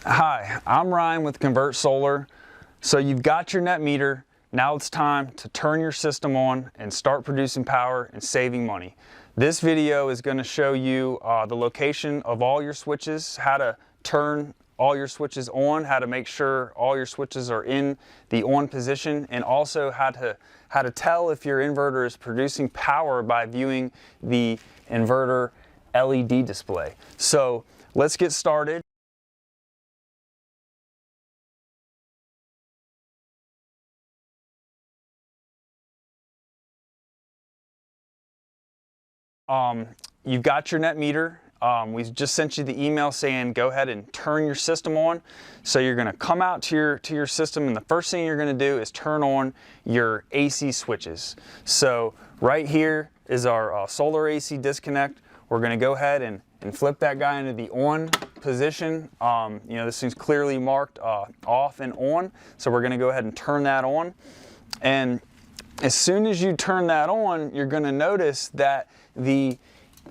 Hi, I'm Ryan with Convert Solar. So you've got your net meter. Now it's time to turn your system on and start producing power and saving money. This video is going to show you the location of all your switches, how to turn all your switches on, how to make sure all your switches are in the on position, and also how to tell if your inverter is producing power by viewing the inverter LED display. So let's get started. You've got your net meter. We just sent you the email saying go ahead and turn your system on. So you're going to come out to your system, and the first thing you're going to do is turn on your AC switches. So right here is our solar AC disconnect. We're going to go ahead and flip that guy into the on position. This thing's clearly marked off and on. So we're going to go ahead and turn that on. And as soon as you turn that on, you're going to notice that the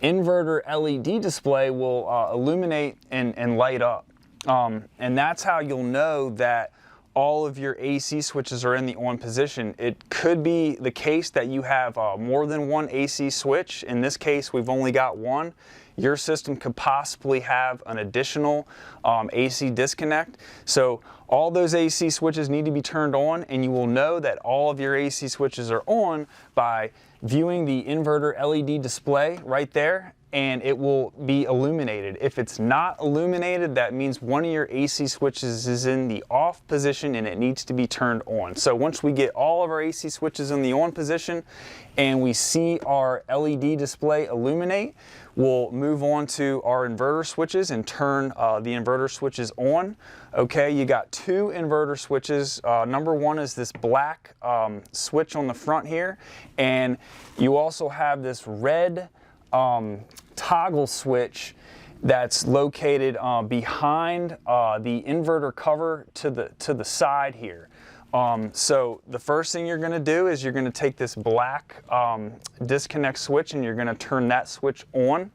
inverter LED display will illuminate and light up. And that's how you'll know that all of your AC switches are in the on position. It could be the case that you have more than one AC switch. In this case, we've only got one. Your system could possibly have an additional AC disconnect. So all those AC switches need to be turned on, and you will know that all of your AC switches are on by viewing the inverter LED display right there, and it will be illuminated. If it's not illuminated, that means one of your AC switches is in the off position and it needs to be turned on. So once we get all of our AC switches in the on position and we see our LED display illuminate, we'll move on to our inverter switches and turn the inverter switches on. Okay, you got two inverter switches. Number one is this black switch on the front here, and you also have this red toggle switch that's located behind the inverter cover to the side here. So the first thing you're going to do is you're going to take this black disconnect switch and you're going to turn that switch on,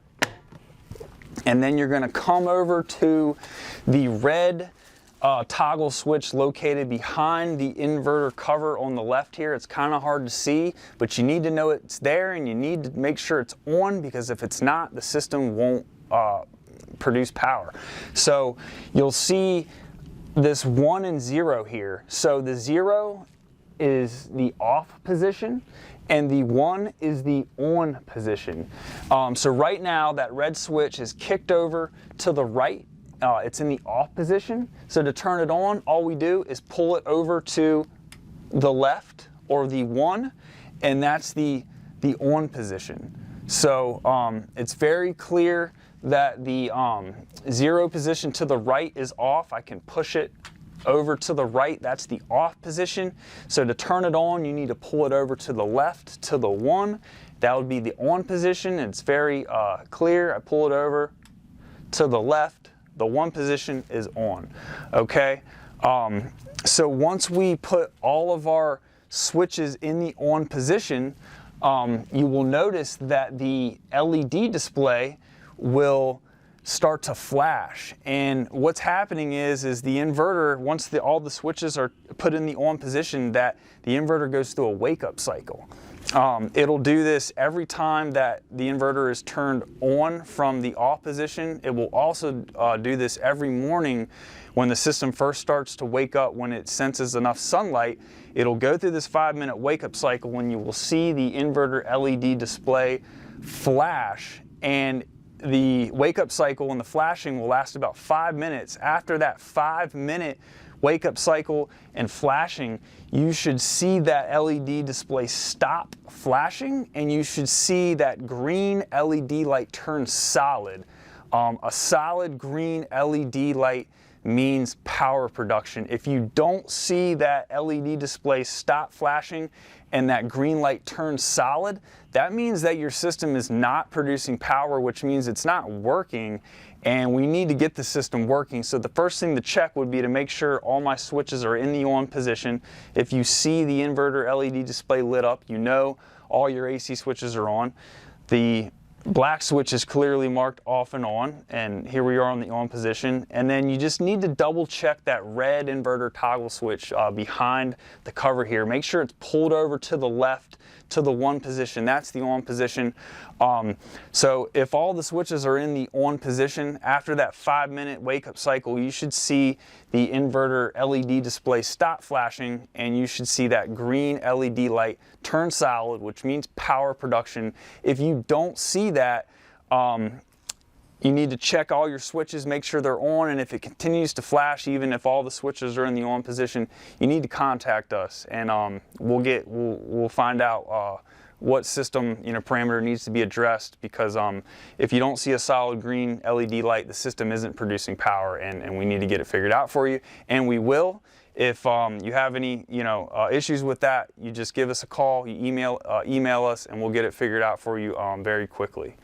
and then you're going to come over to the red toggle switch located behind the inverter cover on the left here. It's kind of hard to see, but you need to know it's there and you need to make sure it's on, because if it's not, the system won't produce power. So you'll see this 1 and 0 here. So the 0 is the off position and the 1 is the on position. So right now that red switch is kicked over to the right. It's in the off position. So to turn it on, all we do is pull it over to the left, or the 1, and that's the on position. So it's very clear that the 0 position to the right is off. I can push it over to the right, that's the off position. So to turn it on, you need to pull it over to the left, to the 1. That would be the on position. It's very clear. I pull it over to the left, the 1 position is on. Okay, so once we put all of our switches in the on position, you will notice that the LED display will start to flash. And what's happening is the inverter, once all the switches are put in the on position, that the inverter goes through a wake-up cycle. It'll do this every time that the inverter is turned on from the off position. It will also do this every morning when the system first starts to wake up. When it senses enough sunlight, it'll go through this 5-minute wake-up cycle, and you will see the inverter LED display flash, and the wake-up cycle and the flashing will last about 5 minutes. After that 5-minute wake-up cycle and flashing, you should see that LED display stop flashing, and you should see that green LED light turn solid. A solid green LED light means power production. If you don't see that LED display stop flashing and that green light turns solid, that means that your system is not producing power, which means it's not working, and we need to get the system working. So the first thing to check would be to make sure all my switches are in the on position. If you see the inverter LED display lit up, you know all your AC switches are on. The black switch is clearly marked off and on, and here we are on the on position. And then you just need to double check that red inverter toggle switch behind the cover here. Make sure it's pulled over to the left to the one position. That's the on position. So if all the switches are in the on position, after that 5-minute wake up cycle, you should see the inverter LED display stop flashing, and you should see that green LED light turn solid, which means power production. If you don't see that, you need to check all your switches, make sure they're on, and if it continues to flash, even if all the switches are in the on position, you need to contact us, and we'll find out what system parameter needs to be addressed, because if you don't see a solid green LED light, the system isn't producing power, and we need to get it figured out for you, and we will. If you have any issues with that, you just give us a call, you email us, and we'll get it figured out for you very quickly.